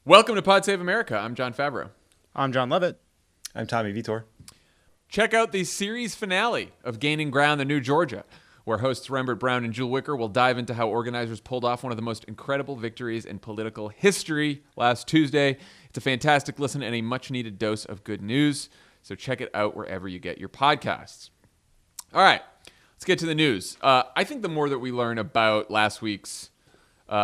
Welcome to Pod Save America. I'm Jon Favreau. I'm Jon Lovett. I'm Tommy Vietor. Check out the series finale of Gaining Ground, the New Georgia, where hosts Rembert Brown and Jewel Wicker will dive into how organizers pulled off one of the most incredible victories in political history last Tuesday. It's a fantastic listen and a much-needed dose of good news, so check it out wherever you get your podcasts. All right, let's get to the news. I think the more that we learn about last week's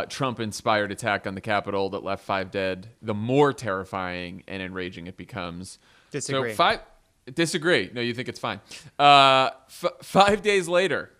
Trump-inspired attack on the Capitol that left 5 dead, the more terrifying and enraging it becomes. Disagree. Disagree. No, you think it's fine. 5 days later,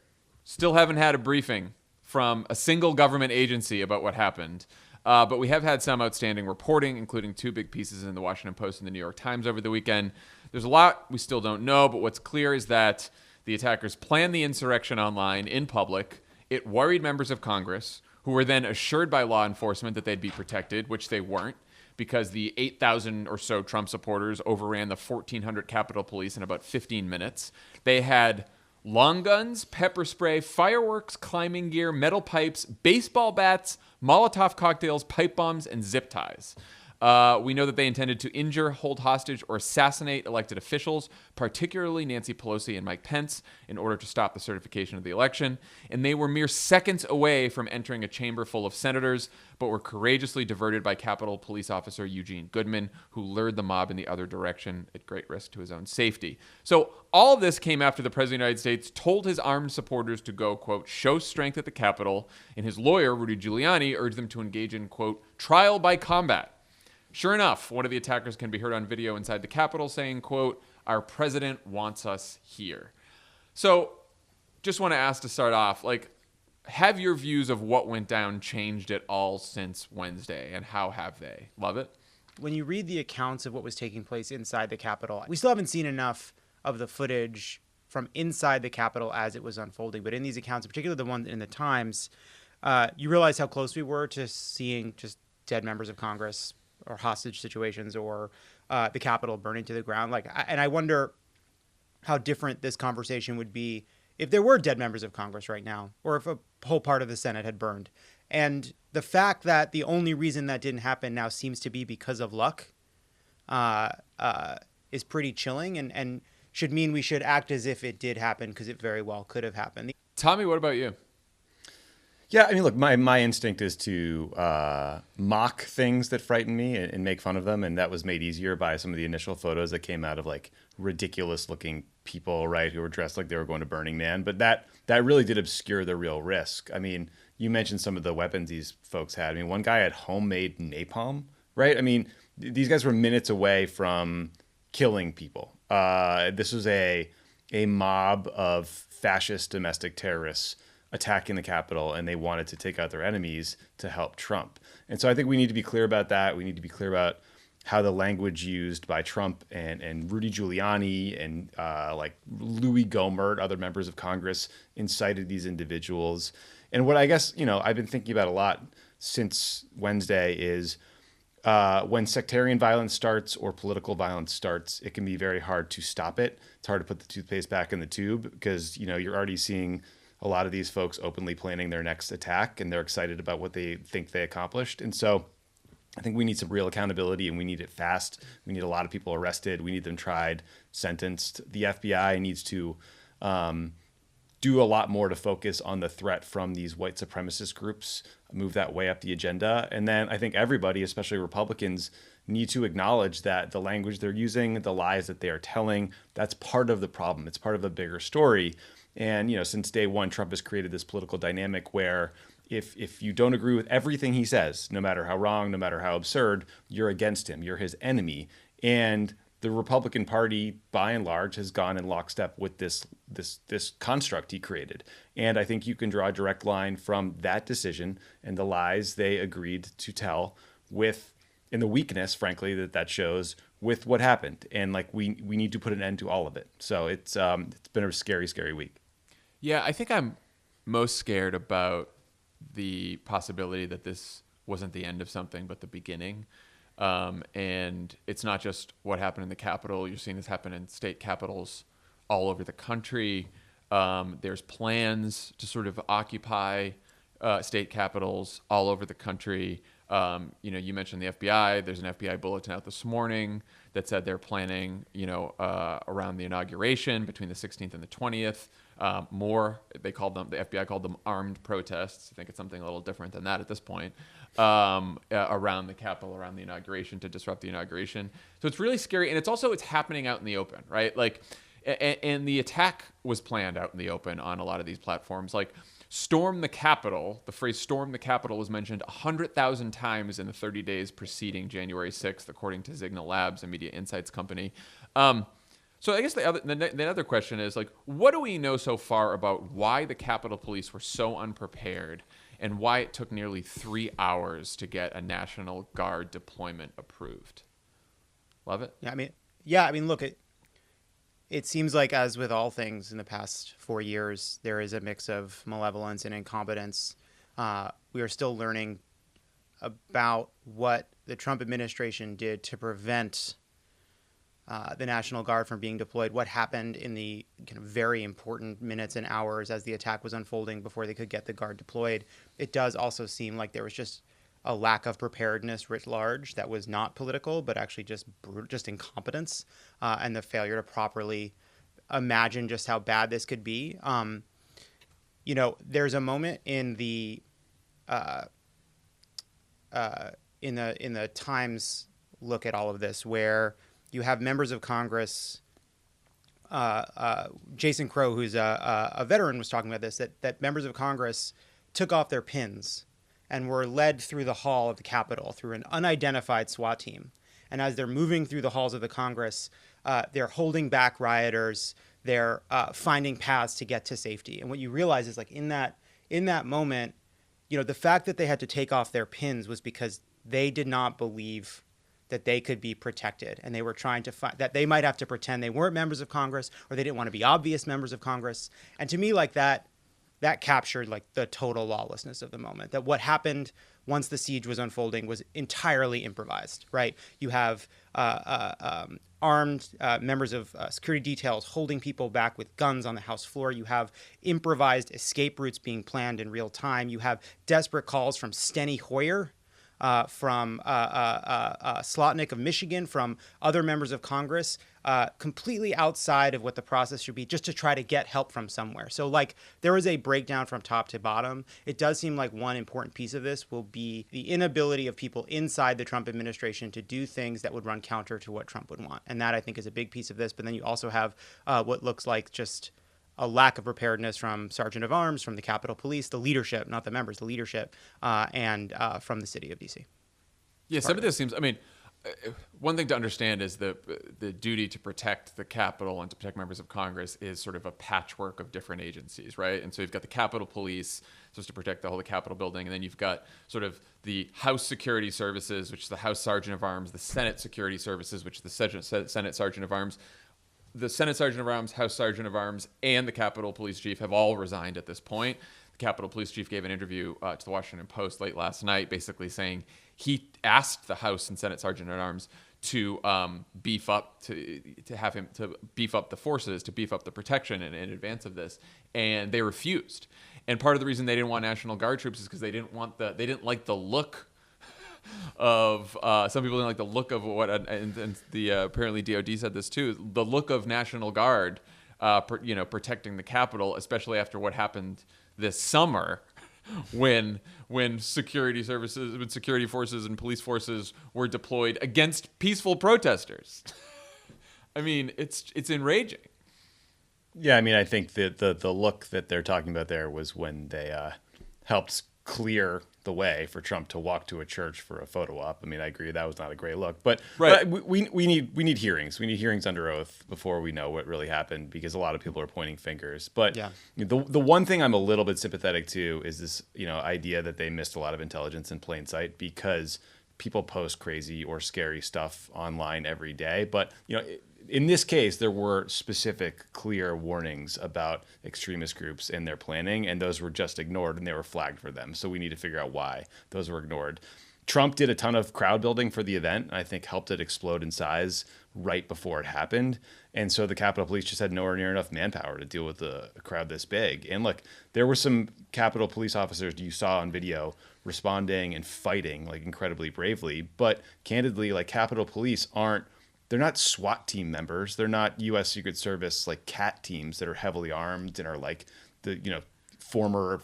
still haven't had a briefing from a single government agency about what happened. But we have had some outstanding reporting, including 2 big pieces in the Washington Post and the New York Times over the weekend. There's a lot we still don't know, but what's clear is that the attackers planned the insurrection online in public. It worried members of Congress, who were then assured by law enforcement that they'd be protected, which they weren't, because the 8,000 or so Trump supporters overran the 1,400 Capitol Police in about 15 minutes. They had long guns, pepper spray, fireworks, climbing gear, metal pipes, baseball bats, Molotov cocktails, pipe bombs, and zip ties. We know that they intended to injure, hold hostage, or assassinate elected officials, particularly Nancy Pelosi and Mike Pence, in order to stop the certification of the election. And they were mere seconds away from entering a chamber full of senators, but were courageously diverted by Capitol Police Officer Eugene Goodman, who lured the mob in the other direction at great risk to his own safety. So all of this came after the President of the United States told his armed supporters to go, quote, show strength at the Capitol, and his lawyer, Rudy Giuliani, urged them to engage in, quote, trial by combat. Sure enough, one of the attackers can be heard on video inside the Capitol saying, quote, our president wants us here. So just want to ask to start off, have your views of what went down changed at all since Wednesday, and how have they? Lovett? When you read the accounts of what was taking place inside the Capitol, we still haven't seen enough of the footage from inside the Capitol as it was unfolding. But in these accounts, particularly the one in the Times, you realize how close we were to seeing just dead members of Congress or hostage situations, or the Capitol burning to the ground. And I wonder how different this conversation would be if there were dead members of Congress right now, or if a whole part of the Senate had burned. And the fact that the only reason that didn't happen now seems to be because of luck is pretty chilling, and should mean we should act as if it did happen, because it very well could have happened. Tommy, what about you? Yeah, I mean, look, my instinct is to mock things that frighten me and make fun of them. And that was made easier by some of the initial photos that came out of ridiculous looking people, right, who were dressed like they were going to Burning Man. But that really did obscure the real risk. I mean, you mentioned some of the weapons these folks had. I mean, one guy had homemade napalm, right? I mean, these guys were minutes away from killing people. This was a mob of fascist domestic terrorists attacking the Capitol, and they wanted to take out their enemies to help Trump. And so I think we need to be clear about that. We need to be clear about how the language used by Trump and Rudy Giuliani and Louis Gohmert, other members of Congress, incited these individuals. And what I guess, I've been thinking about a lot since Wednesday is when sectarian violence starts or political violence starts, it can be very hard to stop it. It's hard to put the toothpaste back in the tube because, you're already seeing a lot of these folks openly planning their next attack, and they're excited about what they think they accomplished. And so I think we need some real accountability, and we need it fast. We need a lot of people arrested. We need them tried, sentenced. The FBI needs to do a lot more to focus on the threat from these white supremacist groups, move that way up the agenda. And then I think everybody, especially Republicans, need to acknowledge that the language they're using, the lies that they are telling, that's part of the problem. It's part of a bigger story. And, since day one, Trump has created this political dynamic where if you don't agree with everything he says, no matter how wrong, no matter how absurd, you're against him. You're his enemy. And the Republican Party, by and large, has gone in lockstep with this construct he created. And I think you can draw a direct line from that decision and the lies they agreed to tell and the weakness, frankly, that shows with what happened. And we need to put an end to all of it. So it's been a scary, scary week. Yeah, I think I'm most scared about the possibility that this wasn't the end of something, but the beginning. And it's not just what happened in the Capitol. You're seeing this happen in state capitals all over the country. There's plans to sort of occupy state capitals all over the country. You mentioned the FBI. There's an FBI bulletin out this morning that said they're planning, around the inauguration between the 16th and the 20th. More, the FBI called them armed protests. I think it's something a little different than that at this point, around the Capitol, around the inauguration, to disrupt the inauguration. So it's really scary. And it's happening out in the open, right? Like, and the attack was planned out in the open on a lot of these platforms. Like, storm the Capitol, the phrase storm the Capitol was mentioned 100,000 times in the 30 days preceding January 6th, according to Signal Labs, a media insights company. So I guess the other question is, like, what do we know so far about why the Capitol Police were so unprepared and why it took nearly 3 hours to get a National Guard deployment approved? Lovett? Yeah, I mean, look, it seems like, as with all things in the past 4 years, there is a mix of malevolence and incompetence. We are still learning about what the Trump administration did to prevent the National Guard from being deployed, what happened in the kind of very important minutes and hours as the attack was unfolding before they could get the Guard deployed. It does also seem like there was just a lack of preparedness writ large that was not political, but actually just incompetence, and the failure to properly imagine just how bad this could be. There's a moment in the Times look at all of this where you have members of Congress. Jason Crow, who's a veteran, was talking about this, that members of Congress took off their pins and were led through the hall of the Capitol through an unidentified SWAT team. And as they're moving through the halls of the Congress, they're holding back rioters. They're finding paths to get to safety. And what you realize is, like, in that moment, the fact that they had to take off their pins was because they did not believe that they could be protected, and they were trying to find that they might have to pretend they weren't members of Congress, or they didn't want to be obvious members of Congress. And to me, like, that captured, like, the total lawlessness of the moment, that what happened once the siege was unfolding was entirely improvised, right? You have armed members of security details holding people back with guns on the House floor. You have improvised escape routes being planned in real time. You have desperate calls from Steny Hoyer, from Slotnick of Michigan, from other members of Congress, completely outside of what the process should be, just to try to get help from somewhere. So, like, there is a breakdown from top to bottom. It does seem like one important piece of this will be the inability of people inside the Trump administration to do things that would run counter to what Trump would want. And that, I think, is a big piece of this. But then you also have what looks like just a lack of preparedness from Sergeant of Arms, from the Capitol Police, the leadership, not the members, the leadership, and from the city of D.C. Yeah, some of this seems, I mean, one thing to understand is the duty to protect the Capitol and to protect members of Congress is sort of a patchwork of different agencies, right? And so you've got the Capitol Police, supposed to protect the whole Capitol building, and then you've got sort of the House Security Services, which is the House Sergeant of Arms, the Senate Security Services, which is the Senate Sergeant of Arms. The Senate Sergeant of Arms, House Sergeant of Arms, and the Capitol Police Chief have all resigned at this point. The Capitol Police Chief gave an interview to the Washington Post late last night, basically saying he asked the House and Senate Sergeant at Arms to beef up the forces, to beef up the protection in advance of this, and they refused. And part of the reason they didn't want National Guard troops is because they didn't like the look of some people didn't like the look of what, and the apparently DOD said this too, the look of National Guard protecting the Capitol, especially after what happened this summer when security forces and police forces were deployed against peaceful protesters. I mean, it's enraging. Yeah, I mean, I think that the look that they're talking about there was when they helped clear the way for Trump to walk to a church for a photo op. I mean, I agree that was not a great look, but, right. But we need hearings. We need hearings under oath before we know what really happened, because a lot of people are pointing fingers. But yeah. the one thing I'm a little bit sympathetic to is this, idea that they missed a lot of intelligence in plain sight, because people post crazy or scary stuff online every day. But in this case, there were specific, clear warnings about extremist groups and their planning, and those were just ignored, and they were flagged for them. So we need to figure out why those were ignored. Trump did a ton of crowd building for the event, and I think helped it explode in size right before it happened. And so the Capitol Police just had nowhere near enough manpower to deal with a crowd this big. And look, there were some Capitol Police officers you saw on video responding and fighting like incredibly bravely. But candidly, like Capitol Police they're not SWAT team members. They're not U.S. Secret Service like CAT teams that are heavily armed and are like the, former,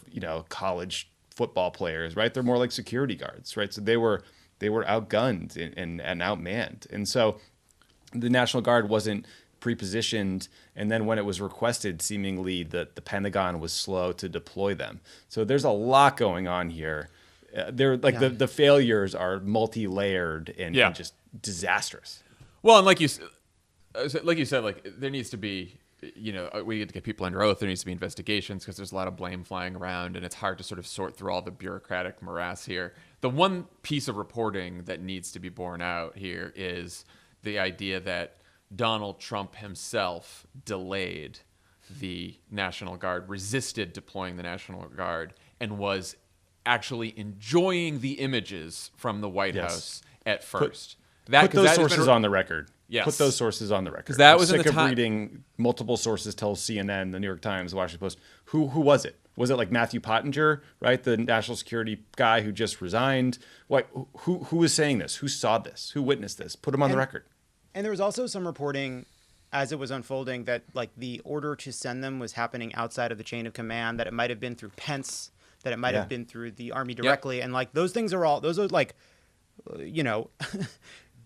college football players, right? They're more like security guards, right? So they were outgunned and outmanned. And so the National Guard wasn't pre-positioned, and then when it was requested, seemingly the Pentagon was slow to deploy them. So there's a lot going on here. The failures are multi-layered and just disastrous. Well, and like you said, like there needs to be, we get to get people under oath. There needs to be investigations because there's a lot of blame flying around, and it's hard to sort of sort through all the bureaucratic morass here. The one piece of reporting that needs to be borne out here is the idea that Donald Trump himself delayed the National Guard, resisted deploying the National Guard, and was actually enjoying the images from the White House at first. Put those sources on the record. Yes. Put those sources on the record. Because that was I'm in sick the of reading multiple sources tell CNN, the New York Times, the Washington Post. Who was it? Was it like Matthew Pottinger, right, the national security guy who just resigned? Who was saying this? Who saw this? Who witnessed this? Put them on the record. And there was also some reporting as it was unfolding that like the order to send them was happening outside of the chain of command, that it might have been through Pence, that it might have been through the Army directly. Yep. And like those are like,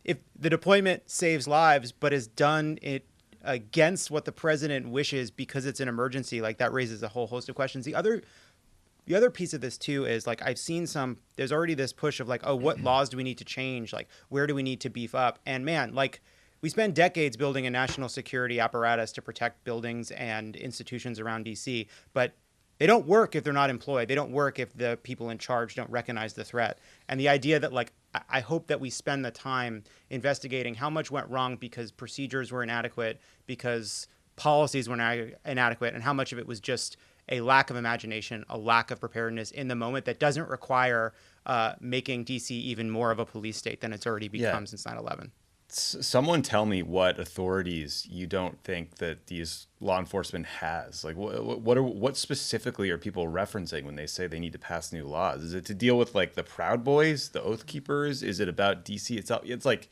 if the deployment saves lives, but is done it against what the president wishes because it's an emergency, like that raises a whole host of questions. The other piece of this too is like I've seen there's already this push of like, oh, what laws do we need to change? Like where do we need to beef up? And man, like we spend decades building a national security apparatus to protect buildings and institutions around DC, but they don't work if they're not employed. They don't work if the people in charge don't recognize the threat. And the idea that like, I hope that we spend the time investigating how much went wrong because procedures were inadequate, because policies were inadequate, and how much of it was just a lack of imagination, a lack of preparedness in the moment that doesn't require making DC even more of a police state than it's already become since 9/11. Someone tell me what authorities you don't think that these law enforcement has. Like, what specifically are people referencing when they say they need to pass new laws? Is it to deal with like the Proud Boys, the Oath Keepers? Is it about DC itself? It's like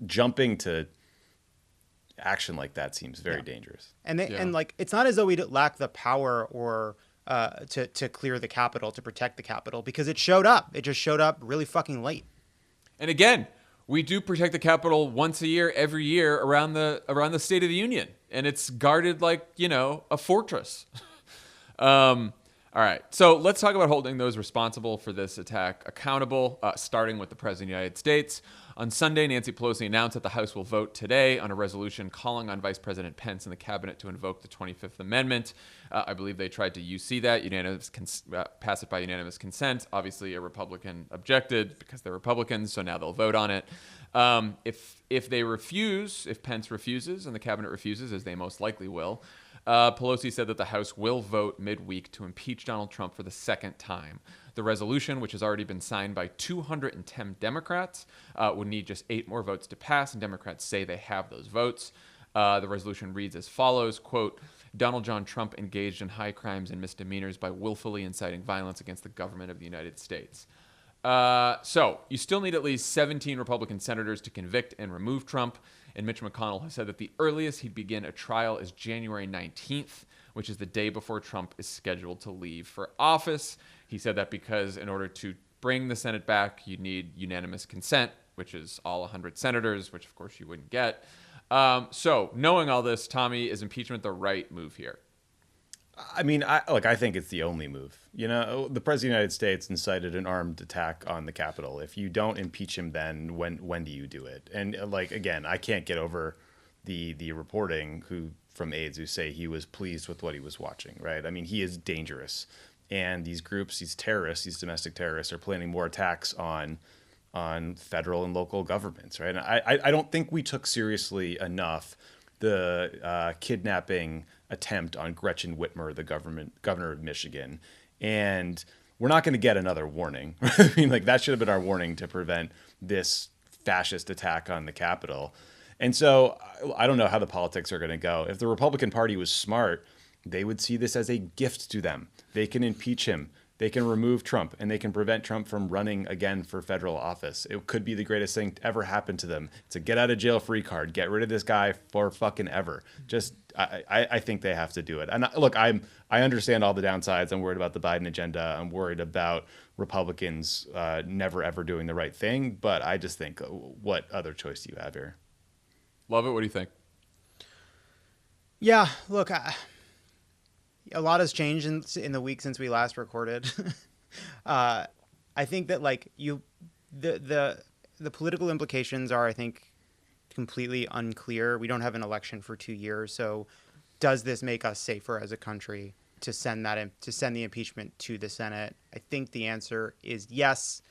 jumping to action like that seems very dangerous. And and like it's not as though we lack the power or to clear the Capitol, to protect the Capitol, because it showed up. It just showed up really fucking late. And again, we do protect the Capitol once a year, every year around the State of the Union, and it's guarded like a fortress. All right, so let's talk about holding those responsible for this attack accountable, starting with the President of the United States. On Sunday, Nancy Pelosi announced that the House will vote today on a resolution calling on Vice President Pence and the cabinet to invoke the 25th Amendment. I believe they tried to UC that, pass it by unanimous consent. Obviously, a Republican objected because they're Republicans, so now they'll vote on it. If Pence refuses and the cabinet refuses, as they most likely will, Pelosi said that the House will vote midweek to impeach Donald Trump for the second time. The resolution, which has already been signed by 210 Democrats, would need just 8 more votes to pass, and Democrats say they have those votes. The resolution reads as follows, quote, Donald John Trump engaged in high crimes and misdemeanors by willfully inciting violence against the government of the United States. So you still need at least 17 Republican senators to convict and remove Trump. And Mitch McConnell has said that the earliest he'd begin a trial is January 19th, which is the day before Trump is scheduled to leave for office. He said that because in order to bring the Senate back, you need unanimous consent, which is all 100 senators, which of course you wouldn't get. So knowing all this, Tommy, is impeachment the right move here? I mean, I think it's the only move. The President of the United States incited an armed attack on the Capitol. If you don't impeach him, then when do you do it? And again, I can't get over the reporting from aides who say he was pleased with what he was watching. Right? I mean, he is dangerous, and these groups, these terrorists, these domestic terrorists, are planning more attacks on federal and local governments. Right? And I don't think we took seriously enough the kidnapping attempt on Gretchen Whitmer, the governor of Michigan. And we're not going to get another warning. I mean, that should have been our warning to prevent this fascist attack on the Capitol. And so I don't know how the politics are going to go. If the Republican Party was smart, they would see this as a gift to them. They can impeach him They can remove Trump, and they can prevent Trump from running again for federal office. It could be the greatest thing to ever happen to them. It's a get out of jail free card. Get rid of this guy for fucking ever. Just, I think they have to do it. And look, I understand all the downsides. I'm worried about the Biden agenda. I'm worried about Republicans never ever doing the right thing. But I just think, what other choice do you have here? Lovett, what do you think? Yeah, look, a lot has changed in the week since we last recorded. I think that the political implications are, I think, completely unclear. We don't have an election for 2 years, so does this make us safer as a country to send the impeachment to the Senate? I think the answer is yes.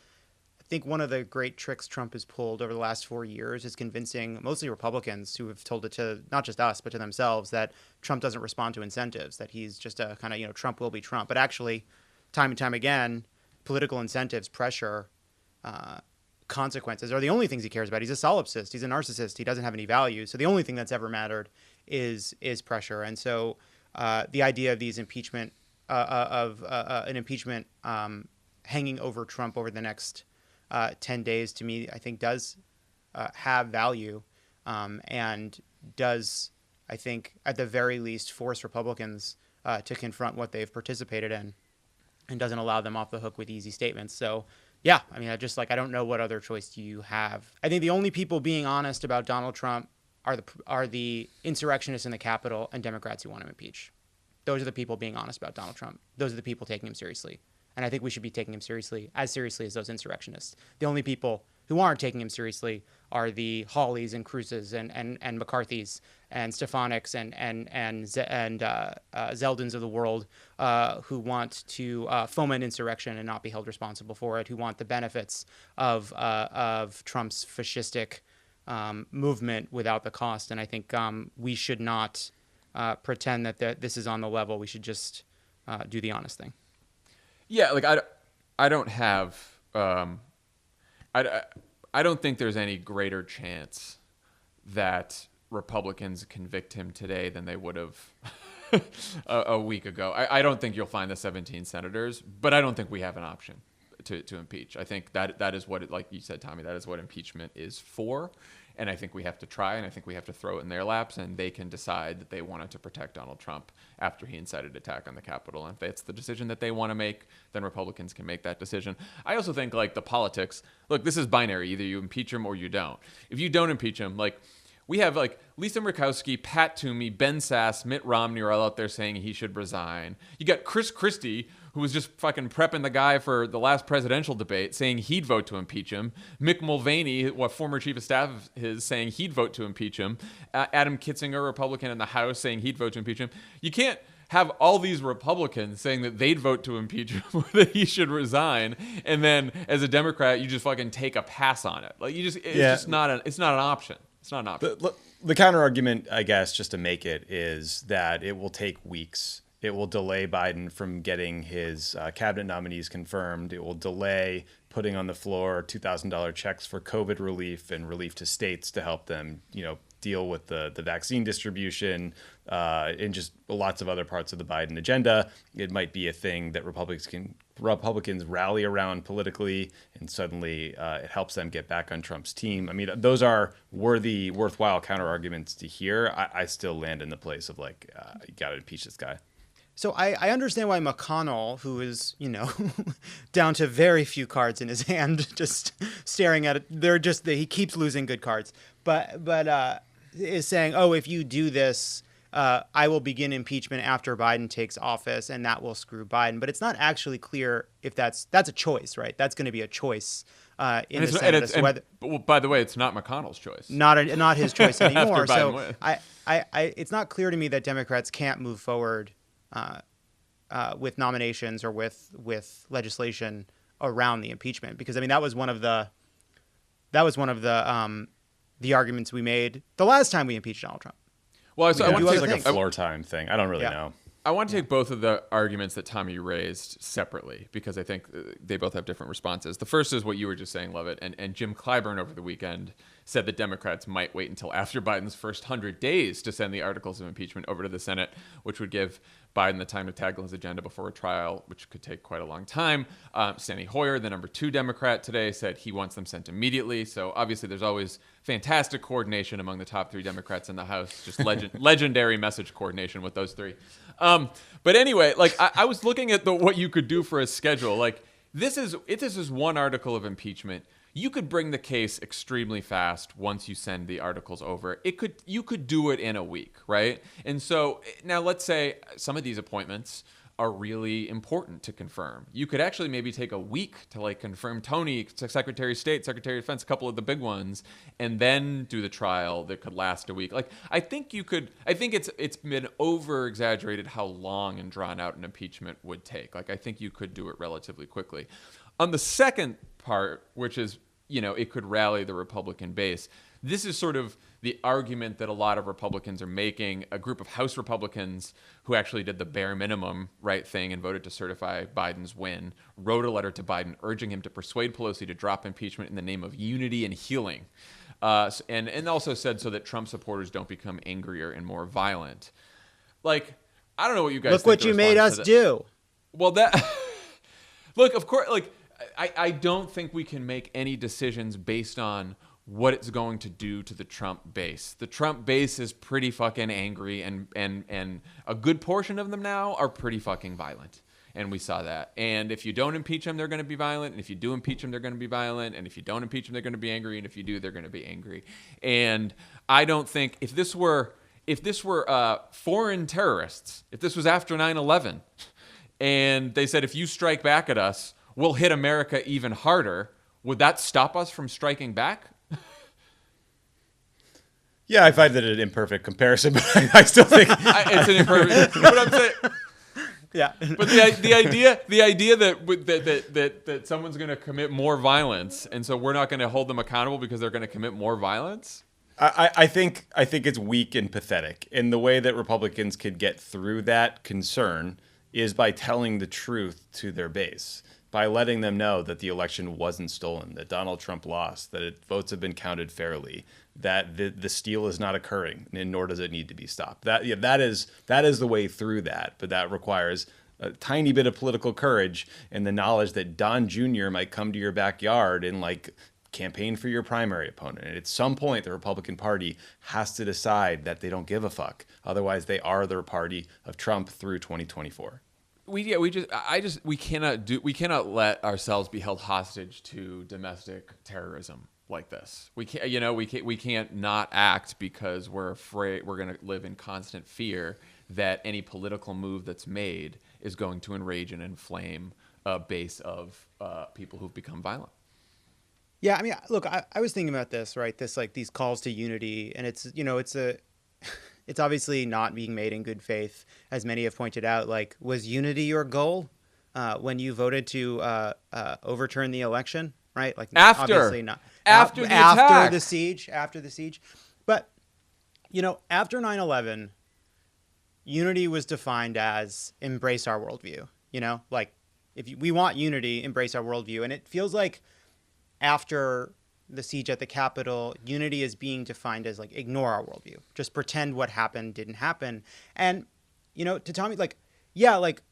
I think one of the great tricks Trump has pulled over the last 4 years is convincing mostly Republicans who have told it to not just us, but to themselves that Trump doesn't respond to incentives, that he's just a kind of, Trump will be Trump. But actually, time and time again, political incentives, pressure, consequences are the only things he cares about. He's a solipsist. He's a narcissist. He doesn't have any values. So the only thing that's ever mattered is pressure. And so the idea of these impeachment, an impeachment hanging over Trump over the next 10 days, to me, I think does have value and does, I think, at the very least, force Republicans to confront what they've participated in and doesn't allow them off the hook with easy statements. So, yeah, I mean, I don't know what other choice you have. I think the only people being honest about Donald Trump are the insurrectionists in the Capitol and Democrats who want to impeach. Those are the people being honest about Donald Trump. Those are the people taking him seriously. And I think we should be taking him seriously as those insurrectionists. The only people who aren't taking him seriously are the Hawleys and Cruzes and McCarthys and Stefaniks and Zeldins of the world who want to foment insurrection and not be held responsible for it, who want the benefits of Trump's fascistic movement without the cost. And I think we should not pretend that this is on the level. We should just do the honest thing. Yeah, I don't have I don't think there's any greater chance that Republicans convict him today than they would have a week ago. I don't think you'll find the 17 senators, but I don't think we have an option to impeach. I think that is what, like you said, Tommy, that is what impeachment is for. And I think we have to try, and I think we have to throw it in their laps, and they can decide that they wanted to protect Donald Trump after he incited attack on the Capitol. And if that's the decision that they want to make, then Republicans can make that decision. I also think, the politics, look, this is binary. Either you impeach him or you don't. If you don't impeach him, we have Lisa Murkowski, Pat Toomey, Ben Sass, Mitt Romney are all out there saying he should resign. You got Chris Christie, who was just fucking prepping the guy for the last presidential debate, saying he'd vote to impeach him. Mick Mulvaney, former chief of staff of his, saying he'd vote to impeach him. Adam Kitzinger, Republican in the House, saying he'd vote to impeach him. You can't have all these Republicans saying that they'd vote to impeach him or that he should resign, and then as a Democrat, you just fucking take a pass on it. It's not an option. It's not an option. The counter argument, I guess, just to make it, is that it will take weeks. It will delay Biden from getting his cabinet nominees confirmed. It will delay putting on the floor $2,000 checks for COVID relief and relief to states to help them, deal with the vaccine distribution and just lots of other parts of the Biden agenda. It might be a thing that Republicans rally around politically, and suddenly it helps them get back on Trump's team. I mean, those are worthwhile counter arguments to hear. I still land in the place of you got to impeach this guy. So I understand why McConnell, who is, down to very few cards in his hand, just staring at it, he keeps losing good cards, but is saying, oh, if you do this, I will begin impeachment after Biden takes office, and that will screw Biden. But it's not actually clear if that's a choice, right? That's going to be a choice in the Senate. By the way, it's not McConnell's choice. Not his choice anymore. So wins. It's not clear to me that Democrats can't move forward with nominations or with legislation around the impeachment, because I mean that was one of the arguments we made the last time we impeached Donald Trump. Well, so I want to take a floor time thing. I don't really know. I want to take both of the arguments that Tommy raised separately, because I think they both have different responses. The first is what you were just saying, Lovett, and Jim Clyburn over the weekend said that Democrats might wait until after Biden's first 100 days to send the articles of impeachment over to the Senate, which would give Biden the time to tackle his agenda before a trial, which could take quite a long time. Steny Hoyer, the number 2 Democrat today, said he wants them sent immediately. So obviously there's always fantastic coordination among the top 3 Democrats in the House, just legendary message coordination with those 3. But anyway, like I was looking at what you could do for a schedule. Like this is one article of impeachment. You could bring the case extremely fast once you send the articles over. You could do it in a week, right? And so now let's say some of these appointments are really important to confirm. You could actually maybe take a week to like confirm Tony, Secretary of State, Secretary of Defense, a couple of the big ones, and then do the trial that could last a week. Like I think it's been over exaggerated how long and drawn out an impeachment would take. Like I think you could do it relatively quickly. On the second part, which is, it could rally the Republican base. This is sort of the argument that a lot of Republicans are making. A group of House Republicans who actually did the bare minimum right thing and voted to certify Biden's win wrote a letter to Biden urging him to persuade Pelosi to drop impeachment in the name of unity and healing. And also said so that Trump supporters don't become angrier and more violent. Like, I don't know what you guys think. Look what you made us do. Well, that... Look, of course, like, I don't think we can make any decisions based on what it's going to do to the Trump base. The Trump base is pretty fucking angry, and a good portion of them now are pretty fucking violent. And we saw that. And if you don't impeach them, they're going to be violent. And if you do impeach them, they're going to be violent. And if you don't impeach them, they're going to be angry. And if you do, they're going to be angry. And I don't think if this were foreign terrorists, if this was after 9/11, and they said, if you strike back at us, we'll hit America even harder, would that stop us from striking back? Yeah, I find that an imperfect comparison, but I still think it's an imperfect. But I'm saying, yeah. But the idea that someone's going to commit more violence, and so we're not going to hold them accountable because they're going to commit more violence. I think it's weak and pathetic. And the way that Republicans could get through that concern is by telling the truth to their base, by letting them know that the election wasn't stolen, that Donald Trump lost, that votes have been counted fairly, that the steal is not occurring, and nor does it need to be stopped. That is the way through that, but that requires a tiny bit of political courage and the knowledge that Don Jr. might come to your backyard and like campaign for your primary opponent. And at some point, the Republican Party has to decide that they don't give a fuck. Otherwise, they are the party of Trump through 2024. We cannot let ourselves be held hostage to domestic terrorism like this. We can't not act because we're afraid we're going to live in constant fear that any political move that's made is going to enrage and inflame a base of people who've become violent. Yeah, I mean, look, I was thinking about this, right? This like these calls to unity, and it's it's obviously not being made in good faith, as many have pointed out. Like, was unity your goal when you voted to overturn the election, right? Like, obviously not. After the siege. But after 9/11, unity was defined as embrace our worldview. Like we want unity, embrace our worldview, and it feels like after the siege at the Capitol, unity is being defined as like ignore our worldview, just pretend what happened didn't happen. And to Tommy,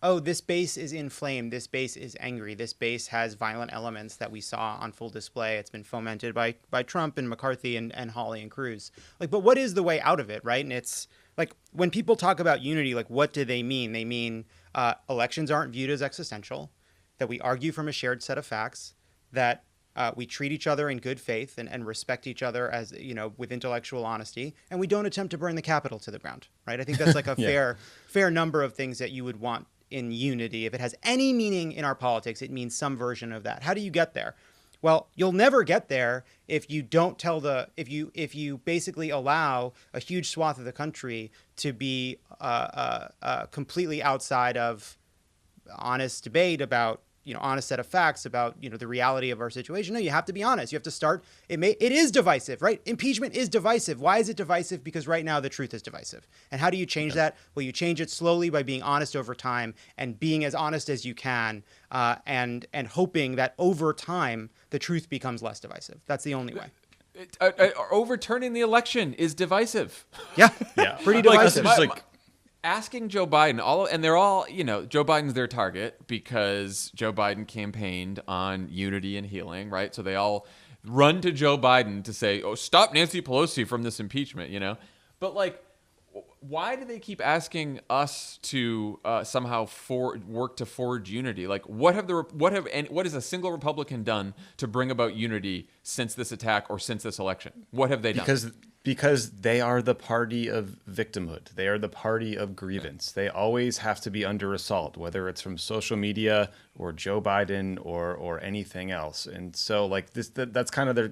oh, this base is inflamed, this base is angry, this base has violent elements that we saw on full display. It's been fomented by Trump and McCarthy and Hawley and Cruz. But what is the way out of it, right? And it's like when people talk about unity, like what do they mean? They mean elections aren't viewed as existential, that we argue from a shared set of facts, that we treat each other in good faith and respect each other as, with intellectual honesty, and we don't attempt to burn the Capitol to the ground, right? I think that's like a fair number of things that you would want in unity. If it has any meaning in our politics, it means some version of that. How do you get there? Well, you'll never get there if you don't if you basically allow a huge swath of the country to be completely outside of honest debate about honest set of facts about, the reality of our situation. No, you have to be honest. You have to start. It is divisive, right? Impeachment is divisive. Why is it divisive? Because right now the truth is divisive. And how do you change that? Well, you change it slowly by being honest over time and being as honest as you can, and hoping that over time the truth becomes less divisive. That's the only way. Overturning the election is divisive. Yeah. Pretty divisive. asking Joe Biden, and they're all, Joe Biden's their target because Joe Biden campaigned on unity and healing, right? So they all run to Joe Biden to say, "Oh, stop Nancy Pelosi from this impeachment," But like, why do they keep asking us to somehow work to forge unity? Like, what has a single Republican done to bring about unity since this attack or since this election? What have they done? Because they are the party of victimhood. They are the party of grievance. They always have to be under assault, whether it's from social media or Joe Biden or anything else. And so like that's kind of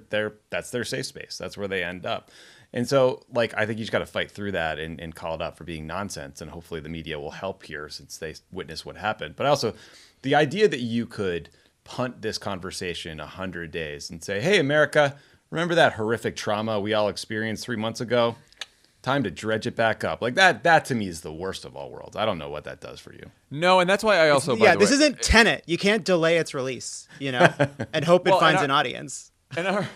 that's their safe space. That's where they end up. And so like I think you just got to fight through that and call it out for being nonsense. And hopefully the media will help here since they witnessed what happened. But also the idea that you could punt this conversation 100 days and say, "Hey, America, remember that horrific trauma we all experienced 3 months ago? Time to dredge it back up." Like that to me is the worst of all worlds. I don't know what that does for you. No, and that's why I also this isn't Tenet. You can't delay its release, and hope it finds an audience. And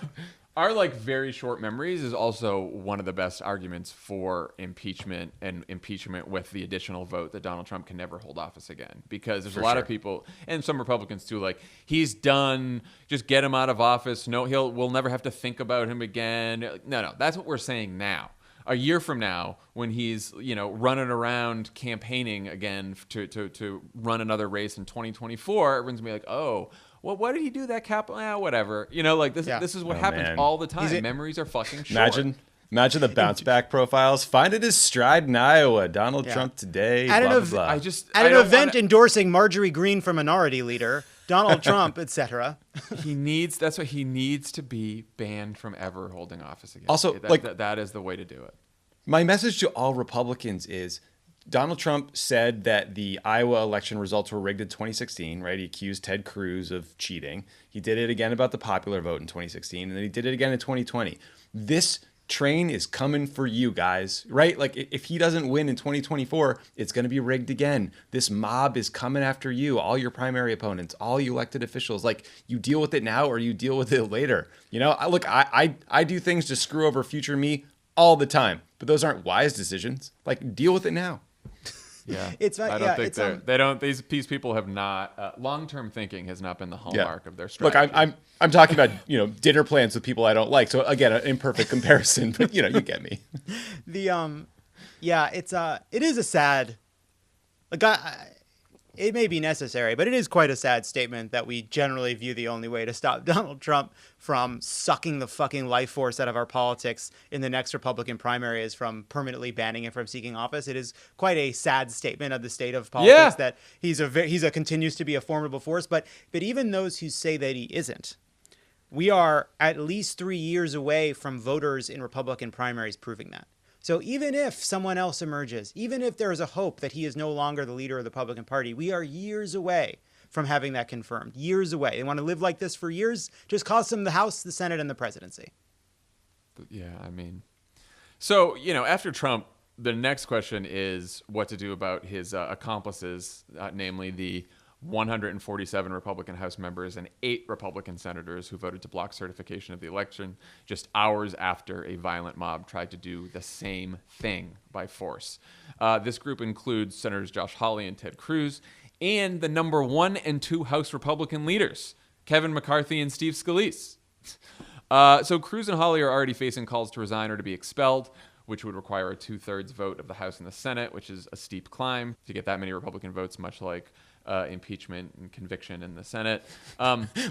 our like very short memories is also one of the best arguments for impeachment and impeachment with the additional vote that Donald Trump can never hold office again, because there's a lot of people and some Republicans too, like, he's done, just get him out of office. No, we'll never have to think about him again. No, that's what we're saying now. A year from now, when he's running around campaigning again to run another race in 2024, everyone's gonna be like, "Oh, well, what did he do that cap? Whatever." This is what happens all the time. Memories are fucking short. Imagine the bounce back profiles. Finding his stride in Iowa. Donald Trump today. At blah, an blah, blah. At an event endorsing Marjorie Greene for Minority Leader, Donald Trump, etc. That's what he needs to be banned from ever holding office again. Also, that is the way to do it. My message to all Republicans is Donald Trump said that the Iowa election results were rigged in 2016, right? He accused Ted Cruz of cheating. He did it again about the popular vote in 2016, and then he did it again in 2020. This train is coming for you guys, right? Like, if he doesn't win in 2024, it's going to be rigged again. This mob is coming after you, all your primary opponents, all you elected officials. Like, you deal with it now or you deal with it later. I do things to screw over future me all the time, but those aren't wise decisions. Like, deal with it now. Yeah, I don't think they don't. These people have not. Long-term thinking has not been the hallmark of their strategy. Look, I'm talking about dinner plans with people I don't like. So again, an imperfect comparison, but you get me. It is a sad. It may be necessary, but it is quite a sad statement that we generally view the only way to stop Donald Trump from sucking the fucking life force out of our politics in the next Republican primary is from permanently banning him from seeking office. It is quite a sad statement of the state of politics that he's continues to be a formidable force. But even those who say that he isn't, we are at least 3 years away from voters in Republican primaries proving that. So even if someone else emerges, even if there is a hope that he is no longer the leader of the Republican Party, we are years away from having that confirmed. Years away. They want to live like this for years. Just cost them the House, the Senate, and the presidency. Yeah, I mean, so, after Trump, the next question is what to do about his accomplices, namely the 147 Republican House members and 8 Republican senators who voted to block certification of the election just hours after a violent mob tried to do the same thing by force. This group includes Senators Josh Hawley and Ted Cruz and the number 1 and 2 House Republican leaders, Kevin McCarthy and Steve Scalise. So Cruz and Hawley are already facing calls to resign or to be expelled, which would require a 2/3 vote of the House and the Senate, which is a steep climb to get that many Republican votes, much like impeachment and conviction in the Senate.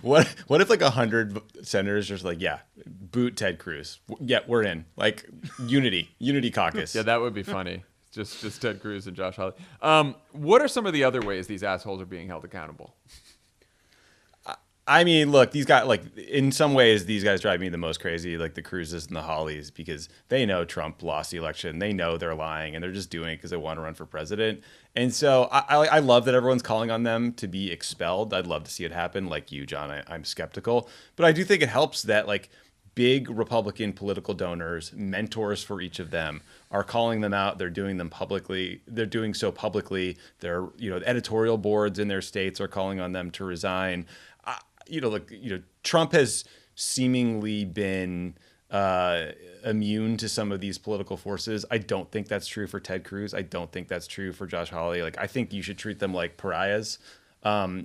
What if like 100 senators just like, boot Ted Cruz? Yeah, we're in. Like, unity caucus. Yeah, that would be funny. just Ted Cruz and Josh Hawley. What are some of the other ways these assholes are being held accountable? I mean, look, these guys, like, in some ways, these guys drive me the most crazy, like the Cruzes and the Hollies, because they know Trump lost the election. They know they're lying, and they're just doing it because they want to run for president. And so I love that everyone's calling on them to be expelled. I'd love to see it happen. Like you, John, I'm skeptical. But I do think it helps that, like, big Republican political donors, mentors for each of them, are calling them out. They're doing them publicly. They're doing so publicly. Their editorial boards in their states are calling on them to resign. Trump has seemingly been immune to some of these political forces. I don't think that's true for Ted Cruz. I don't think that's true for Josh Hawley. Like, I think you should treat them like pariahs.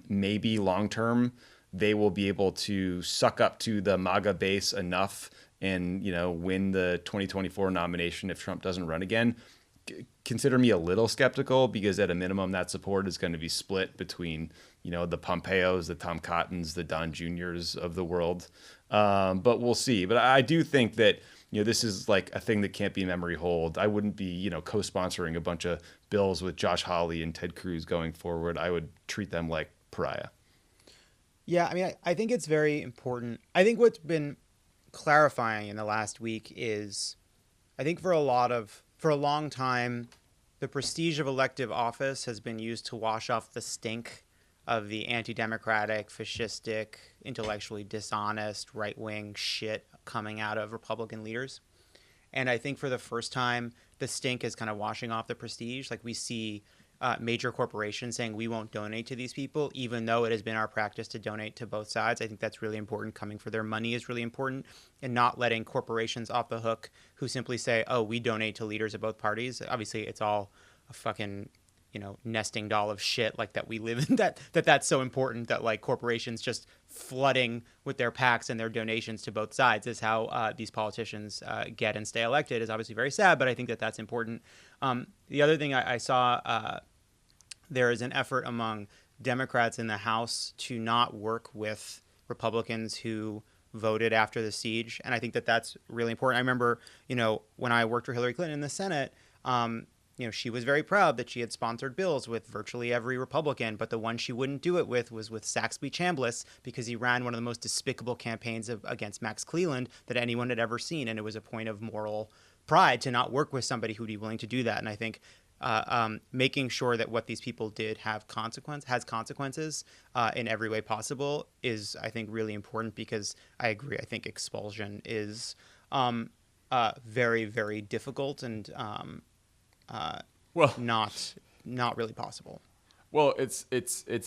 Maybe long term, they will be able to suck up to the MAGA base enough and, win the 2024 nomination if Trump doesn't run again. Consider me a little skeptical, because at a minimum that support is going to be split between, the Pompeos, the Tom Cottons, the Don Juniors of the world. But we'll see. But I do think that, this is like a thing that can't be memory hold. I wouldn't be, co-sponsoring a bunch of bills with Josh Hawley and Ted Cruz going forward. I would treat them like pariah. Yeah, I mean, I think it's very important. I think what's been clarifying in the last week is, I think for a long time, the prestige of elective office has been used to wash off the stink of the anti-democratic, fascistic, intellectually dishonest, right-wing shit coming out of Republican leaders. And I think for the first time, the stink is kind of washing off the prestige. Like, we see major corporations saying we won't donate to these people, even though it has been our practice to donate to both sides. I think that's really important. Coming for their money is really important, and not letting corporations off the hook who simply say, oh, we donate to leaders of both parties. Obviously, it's all a fucking, nesting doll of shit like that we live in, that's so important that like corporations just flooding with their PACs and their donations to both sides is how these politicians get and stay elected is obviously very sad, but I think that's important. The other thing I saw, there is an effort among Democrats in the House to not work with Republicans who voted after the siege. And I think that's really important. I remember, when I worked for Hillary Clinton in the Senate, she was very proud that she had sponsored bills with virtually every Republican, but the one she wouldn't do it with was with Saxby Chambliss, because he ran one of the most despicable campaigns against Max Cleland that anyone had ever seen. And it was a point of moral pride to not work with somebody who'd be willing to do that. And I think making sure that what these people did has consequences in every way possible is, I think, really important, because I agree. I think expulsion is very, very difficult and not really possible. Well, it's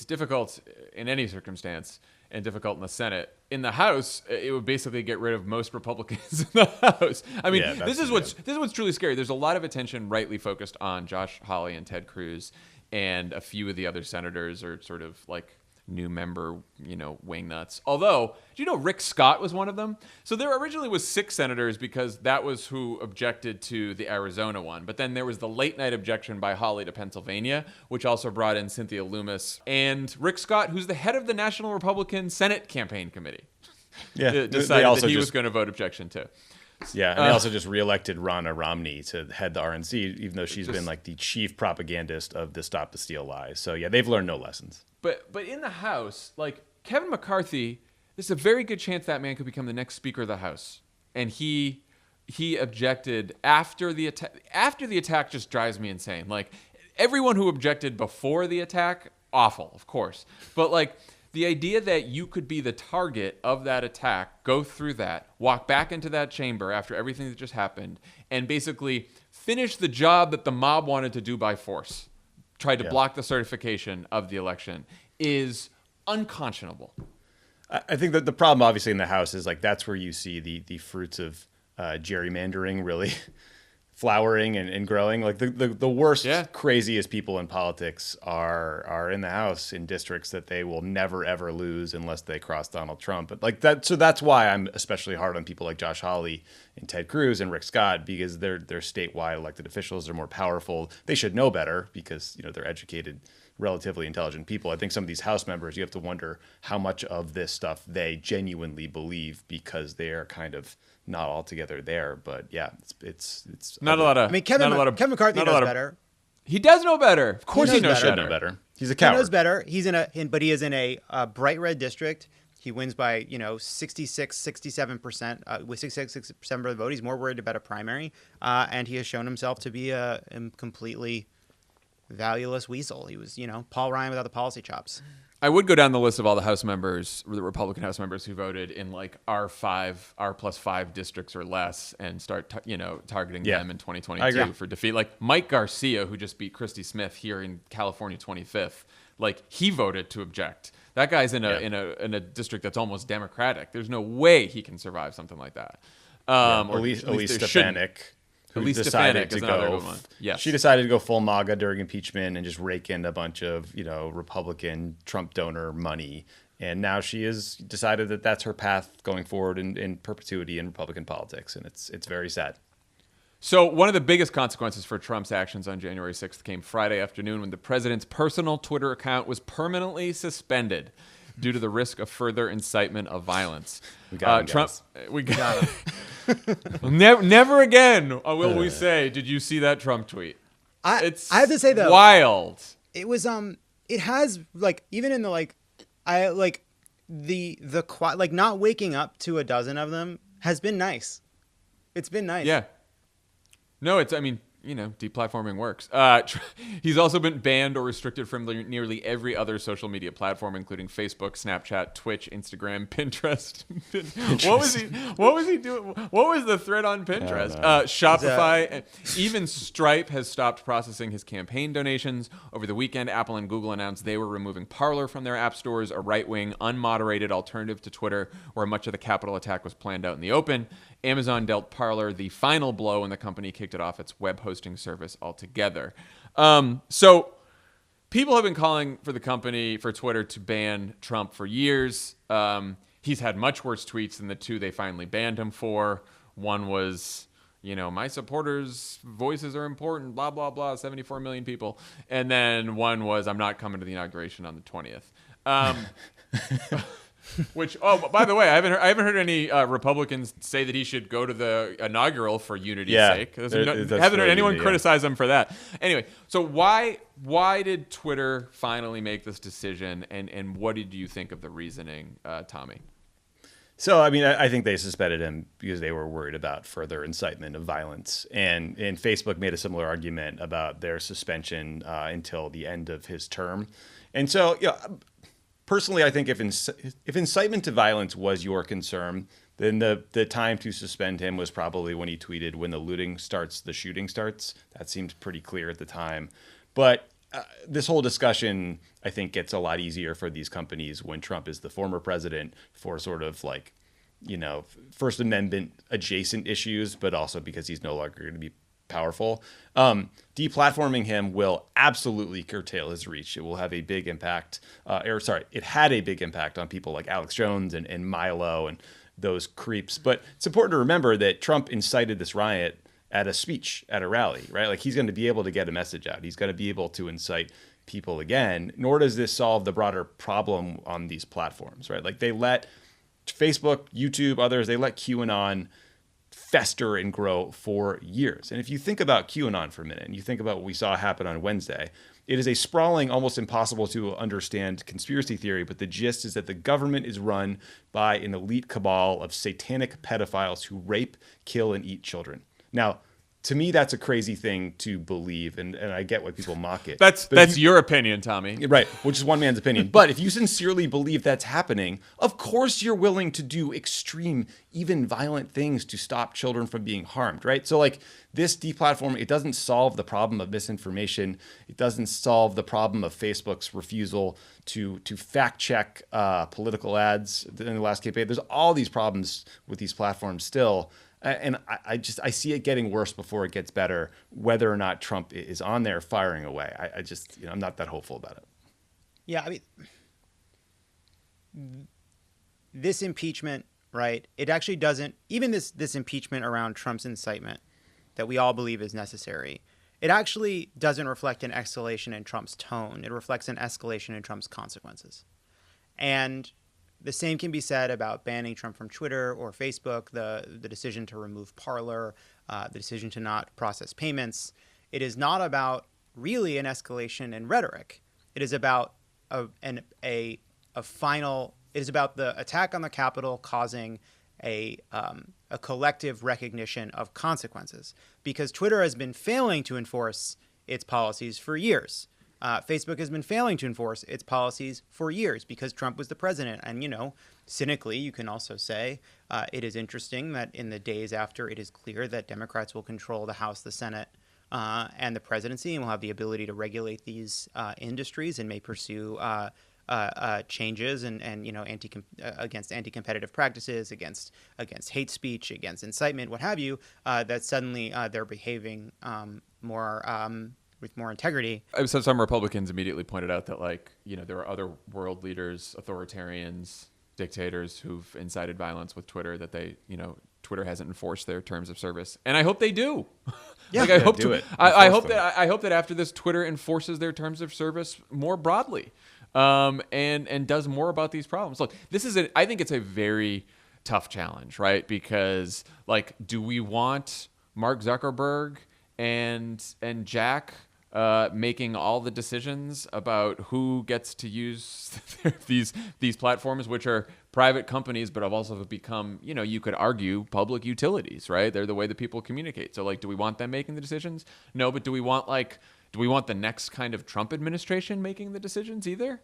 difficult in any circumstance, and difficult in the Senate. In the House, it would basically get rid of most Republicans in the House. I mean, this is what's truly scary. There's a lot of attention rightly focused on Josh Hawley and Ted Cruz, and a few of the other senators are sort of like new member, wing nuts. Although, do you know Rick Scott was one of them? So there originally was 6 senators, because that was who objected to the Arizona one. But then there was the late night objection by Hawley to Pennsylvania, which also brought in Cynthia Lummis and Rick Scott, who's the head of the National Republican Senate Campaign Committee. Yeah, decided that he was going to vote objection to. Yeah, and they also just reelected Ronna Romney to head the RNC, even though she's been like the chief propagandist of the Stop the Steal lies. So yeah, they've learned no lessons. But in the House, like Kevin McCarthy, there's a very good chance that man could become the next Speaker of the House. And he objected after the attack. After the attack just drives me insane. Like, everyone who objected before the attack, awful, of course. But like, the idea that you could be the target of that attack, go through that, walk back into that chamber after everything that just happened, and basically finish the job that the mob wanted to do by force, tried to block the certification of the election, is unconscionable. I think that the problem, obviously, in the House is like that's where you see the fruits of gerrymandering really flowering and growing. Like the worst, craziest people in politics are in the House in districts that they will never ever lose unless they cross Donald Trump. But like that, so that's why I'm especially hard on people like Josh Hawley and Ted Cruz and Rick Scott, because they're statewide elected officials. They're more powerful. They should know better because they're educated, relatively intelligent people. I think some of these House members, you have to wonder how much of this stuff they genuinely believe, because they are kind of not altogether there. But yeah, it's not a lot of. I mean, Kevin McCarthy knows better. He does know better. Of course, he knows better. He's a coward. He knows better. But he is in a bright red district. He wins by 67%. With 66% of the vote, he's more worried about a primary, and he has shown himself to be a completely valueless weasel. He was, Paul Ryan without the policy chops. I would go down the list of all the House members, the Republican House members who voted in like R+5 districts or less, and start targeting them in 2022 for defeat. Like Mike Garcia, who just beat Christy Smith here in California 25th. Like, he voted to object. That guy's in a district that's almost Democratic. There's no way he can survive something like that. Or Elise at least there shouldn't. Stefanik, who Elise decided Stefanik is to another go. good one. Yes. She decided to go full MAGA during impeachment and just rake in a bunch of Republican Trump donor money. And now she has decided that that's her path going forward in perpetuity in Republican politics, and it's very sad. So one of the biggest consequences for Trump's actions on January 6th came Friday afternoon when the president's personal Twitter account was permanently suspended due to the risk of further incitement of violence. We got him, Trump. guys. We got him. Never again will we say, "Did you see that Trump tweet?" I have to say though, wild. It was it has even in the the not waking up to a dozen of them has been nice. It's been nice. Yeah. No, deplatforming works. He's also been banned or restricted from nearly every other social media platform, including Facebook, Snapchat, Twitch, Instagram, Pinterest. What was he doing? What was the thread on Pinterest? Shopify. Even Stripe has stopped processing his campaign donations. Over the weekend, Apple and Google announced they were removing Parler from their app stores, a right-wing, unmoderated alternative to Twitter, where much of the Capitol attack was planned out in the open. Amazon dealt Parler the final blow when the company kicked it off its web hosting service altogether. So people have been calling for Twitter to ban Trump for years. He's had much worse tweets than the two they finally banned him for. One was, my supporters' voices are important, blah, blah, blah, 74 million people. And then one was, I'm not coming to the inauguration on the 20th. Which, by the way, I haven't heard any Republicans say that he should go to the inaugural for unity's sake. I haven't heard anyone criticize him for that. Anyway, so why did Twitter finally make this decision, and what did you think of the reasoning, Tommy? So, I think they suspended him because they were worried about further incitement of violence. And Facebook made a similar argument about their suspension until the end of his term. And so, personally, I think if incitement to violence was your concern, then the time to suspend him was probably when he tweeted, "When the looting starts, the shooting starts." That seemed pretty clear at the time. But this whole discussion, I think, gets a lot easier for these companies when Trump is the former president for sort of First Amendment adjacent issues, but also because he's no longer going to be powerful. Deplatforming him will absolutely curtail his reach. It will have a big impact. It had a big impact on people like Alex Jones and Milo and those creeps. But it's important to remember that Trump incited this riot at a speech at a rally, right? He's going to be able to get a message out. He's going to be able to incite people again. Nor does this solve the broader problem on these platforms, right? They let Facebook, YouTube, others, they let QAnon fester and grow for years. And if you think about QAnon for a minute, and you think about what we saw happen on Wednesday, it is a sprawling, almost impossible to understand conspiracy theory, but the gist is that the government is run by an elite cabal of satanic pedophiles who rape, kill, and eat children. Now, to me, that's a crazy thing to believe, and I get why people mock it. That's your opinion, Tommy. Right, which is one man's opinion. But if you sincerely believe that's happening, of course you're willing to do extreme, even violent things to stop children from being harmed, right? So this deplatforming, it doesn't solve the problem of misinformation. It doesn't solve the problem of Facebook's refusal to fact check political ads in the last campaign. There's all these problems with these platforms still. And I see it getting worse before it gets better, whether or not Trump is on there firing away. I'm not that hopeful about it. Yeah, this impeachment, right? It actually doesn't, even this impeachment around Trump's incitement that we all believe is necessary, it actually doesn't reflect an escalation in Trump's tone. It reflects an escalation in Trump's consequences. And the same can be said about banning Trump from Twitter or Facebook, the decision to remove Parler, the decision to not process payments. It is not about really an escalation in rhetoric. It is about it is about the attack on the Capitol causing a collective recognition of consequences, because Twitter has been failing to enforce its policies for years. Facebook has been failing to enforce its policies for years because Trump was the president. And, cynically, you can also say it is interesting that in the days after it is clear that Democrats will control the House, the Senate, and the presidency, and will have the ability to regulate these industries and may pursue changes and against anti-competitive practices, against hate speech, against incitement, what have you, that suddenly they're behaving more with more integrity. So some Republicans immediately pointed out that there are other world leaders, authoritarians, dictators who've incited violence with Twitter, that Twitter hasn't enforced their terms of service, and I hope they do. Yeah, I hope do it. I hope that after this, Twitter enforces their terms of service more broadly, and does more about these problems. Look, I think it's a very tough challenge, right? Because do we want Mark Zuckerberg and Jack making all the decisions about who gets to use these platforms, which are private companies, but have also become, you could argue, public utilities, right? They're the way that people communicate. So, do we want them making the decisions? No, but do we want the next kind of Trump administration making the decisions either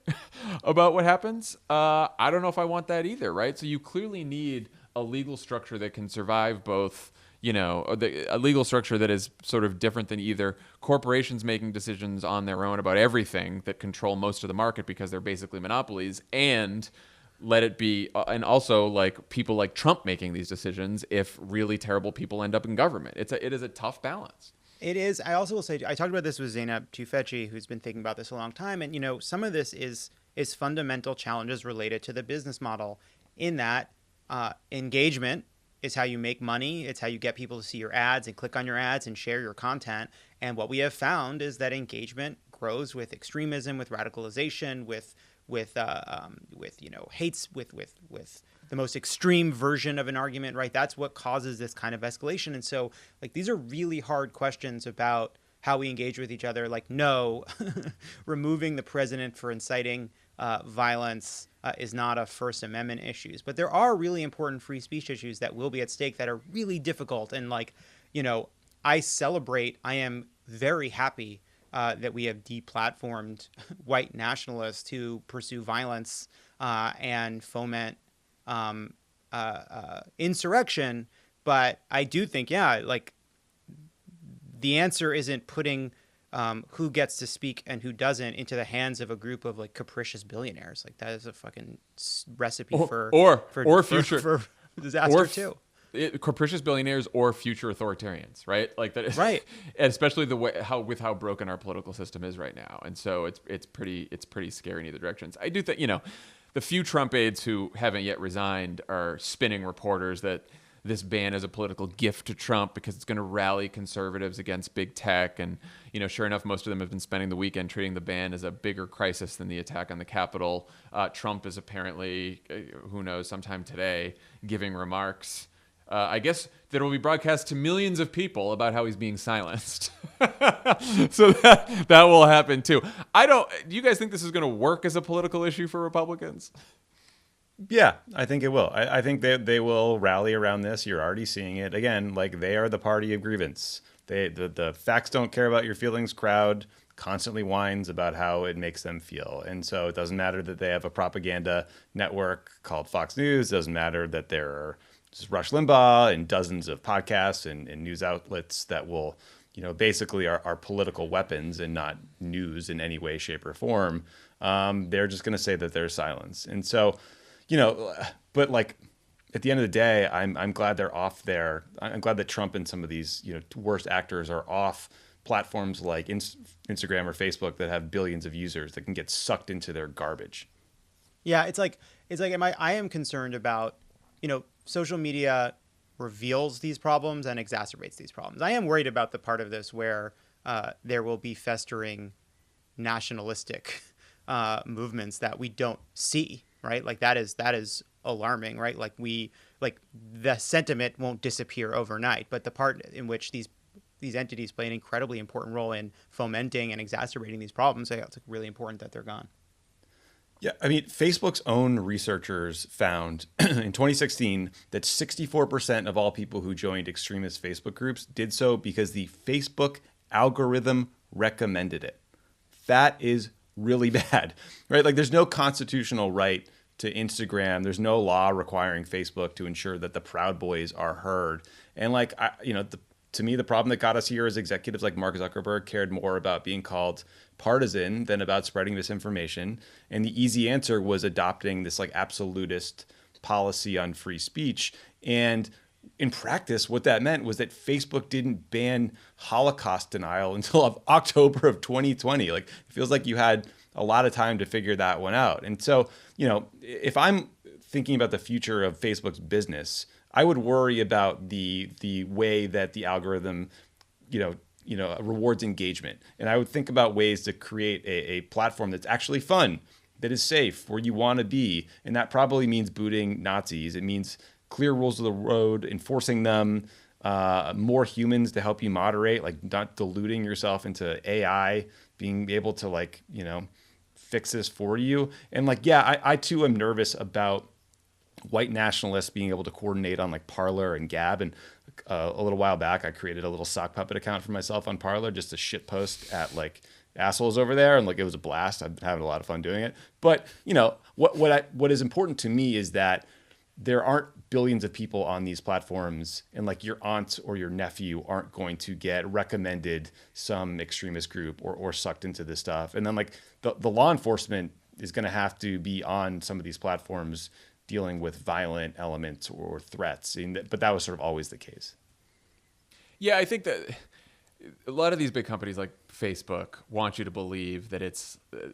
about what happens? I don't know if I want that either, right? So you clearly need a legal structure that can survive both. A legal structure that is sort of different than either corporations making decisions on their own about everything that control most of the market because they're basically monopolies, and let it be, and also people like Trump making these decisions if really terrible people end up in government. It is a tough balance. It is. I also will say, I talked about this with Zeynep Tufekci, who's been thinking about this a long time, and some of this is fundamental challenges related to the business model, in that engagement is how you make money. It's how you get people to see your ads and click on your ads and share your content. And what we have found is that engagement grows with extremism, with radicalization, with hates, with the most extreme version of an argument, right? That's what causes this kind of escalation. And so these are really hard questions about how we engage with each other. No, removing the president for inciting violence is not a First Amendment issues, but there are really important free speech issues that will be at stake that are really difficult. And I am very happy that we have deplatformed white nationalists who pursue violence and foment insurrection. But I do think, the answer isn't putting who gets to speak and who doesn't into the hands of a group of capricious billionaires. That is a fucking recipe for disaster too. Capricious billionaires or future authoritarians, right? That, right? And especially how broken our political system is right now, and so it's pretty scary in either directions. I do think the few Trump aides who haven't yet resigned are spinning reporters that this ban is a political gift to Trump because it's going to rally conservatives against big tech. And, sure enough, most of them have been spending the weekend treating the ban as a bigger crisis than the attack on the Capitol. Trump is apparently, who knows, sometime today, giving remarks, I guess, that will be broadcast to millions of people about how he's being silenced. So that will happen too. Do you guys think this is going to work as a political issue for Republicans? Yeah, I think it will. I think they will rally around this. You're already seeing it. Again, they are the party of grievance. The facts don't care about your feelings crowd constantly whines about how it makes them feel. And so it doesn't matter that they have a propaganda network called Fox News. It doesn't matter that there are Rush Limbaugh and dozens of podcasts and news outlets that will, basically are political weapons and not news in any way, shape, or form. They're just going to say that there's silence. And so, but at the end of the day, I'm glad they're off there. I'm glad that Trump and some of these, worst actors are off platforms like Instagram or Facebook that have billions of users that can get sucked into their garbage. Yeah, I am concerned about, social media reveals these problems and exacerbates these problems. I am worried about the part of this where there will be festering nationalistic movements that we don't see, right? That is alarming, right? The sentiment won't disappear overnight, but the part in which these entities play an incredibly important role in fomenting and exacerbating these problems, it's really important that they're gone. Yeah, I mean, Facebook's own researchers found in 2016 that 64% of all people who joined extremist Facebook groups did so because the Facebook algorithm recommended it. That is really bad, right? There's no constitutional right to Instagram. There's no law requiring Facebook to ensure that the Proud Boys are heard. And to me, the problem that got us here is executives like Mark Zuckerberg cared more about being called partisan than about spreading misinformation. And the easy answer was adopting this like absolutist policy on free speech. And in practice, what that meant was that Facebook didn't ban Holocaust denial until October of 2020. Like, it feels like you had a lot of time to figure that one out. And so, if I'm thinking about the future of Facebook's business, I would worry about the way that the algorithm, rewards engagement. And I would think about ways to create a platform that's actually fun, that is safe, where you want to be. And that probably means booting Nazis. It means clear rules of the road, enforcing them, more humans to help you moderate, like not diluting yourself into AI, being able to fix this for you. And I too am nervous about white nationalists being able to coordinate on like Parler and Gab. And a little while back, I created a little sock puppet account for myself on Parler just to shit post at like assholes over there. And it was a blast. I'm having a lot of fun doing it. But what is important to me is that there aren't billions of people on these platforms, and like your aunt or your nephew aren't going to get recommended some extremist group or sucked into this stuff. And then the law enforcement is going to have to be on some of these platforms dealing with violent elements or threats. But that was sort of always the case. Yeah, I think that a lot of these big companies like Facebook want you to believe that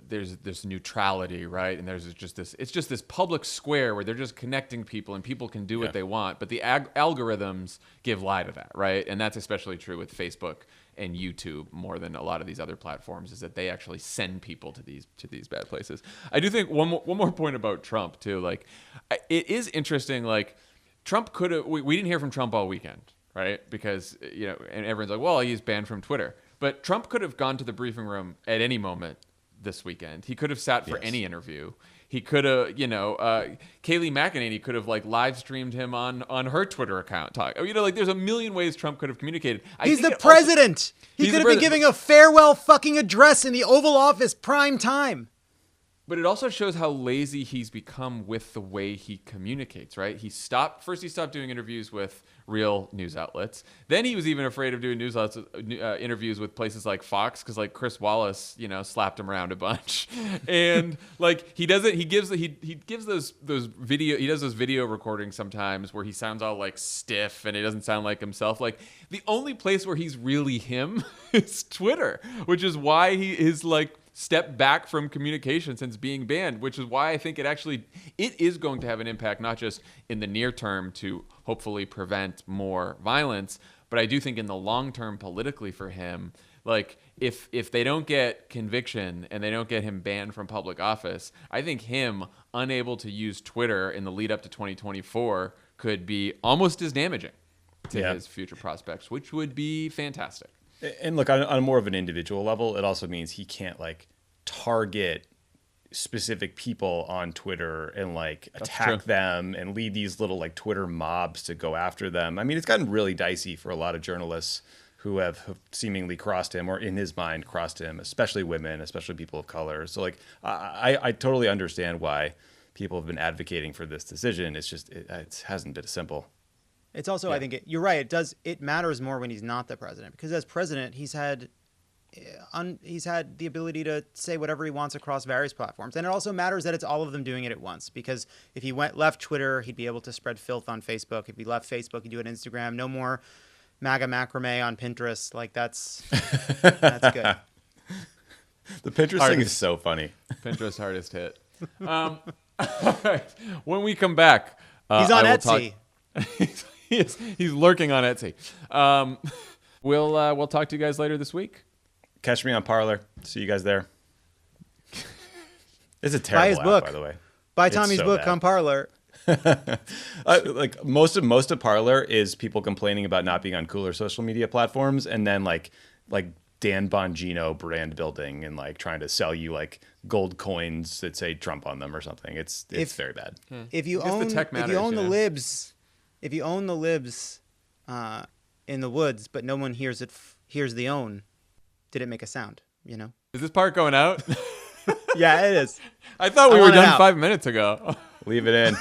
there's this neutrality, right? And it's just this public square where they're just connecting people and people can do what they want. But the algorithms give lie to that, right? And that's especially true with Facebook and YouTube more than a lot of these other platforms, is that they actually send people to these bad places. I do think one more point about Trump too. Like, it is interesting. Like, Trump could have. We didn't hear from Trump all weekend, right? Because and everyone's like, well, he's banned from Twitter. But Trump could have gone to the briefing room at any moment this weekend. He could have sat for any interview. He could have, Kayleigh McEnany could have live streamed him on her Twitter account. There's a million ways Trump could have communicated. He's the president. He could have been giving a farewell fucking address in the Oval Office prime time. But it also shows how lazy he's become with the way he communicates, right? First he stopped doing interviews with real news outlets. Then he was even afraid of doing interviews with places like Fox, because Chris Wallace, slapped him around a bunch. And he does those video recordings sometimes where he sounds all stiff and he doesn't sound like himself. The only place where he's really him is Twitter, which is why he is step back from communication since being banned, which is why I think it is going to have an impact, not just in the near term to hopefully prevent more violence, but I do think in the long term politically for him, if they don't get conviction and they don't get him banned from public office, I think him unable to use Twitter in the lead up to 2024 could be almost as damaging to his future prospects, which would be fantastic. And look, on more of an individual level, it also means he can't target specific people on Twitter and attack them and lead these little Twitter mobs to go after them. I mean, it's gotten really dicey for a lot of journalists who have seemingly crossed him, or in his mind crossed him, especially women, especially people of color. So I totally understand why people have been advocating for this decision. It's just it hasn't been simple. It's also, I think you're right. It matters more when he's not the president, because as president, he's had the ability to say whatever he wants across various platforms. And it also matters that it's all of them doing it at once, because if he left Twitter, he'd be able to spread filth on Facebook. If he left Facebook, he'd do it on Instagram. No more MAGA macrame on Pinterest. That's good. The Pinterest thing is so funny. Pinterest hardest hit. All right. When we come back, he's on Etsy. He's lurking on Etsy. We'll talk to you guys later this week. Catch me on Parler. See you guys there. It's a terrible app, by the way. Buy Tommy's book on Parler. Most of Parler is people complaining about not being on cooler social media platforms, and then like Dan Bongino brand building and trying to sell you gold coins that say Trump on them or something. It's very bad. If you own the libs in the woods, but no one hears the own, did it make a sound? Is this part going out? Yeah, it is. I thought we were done 5 minutes ago. Leave it in.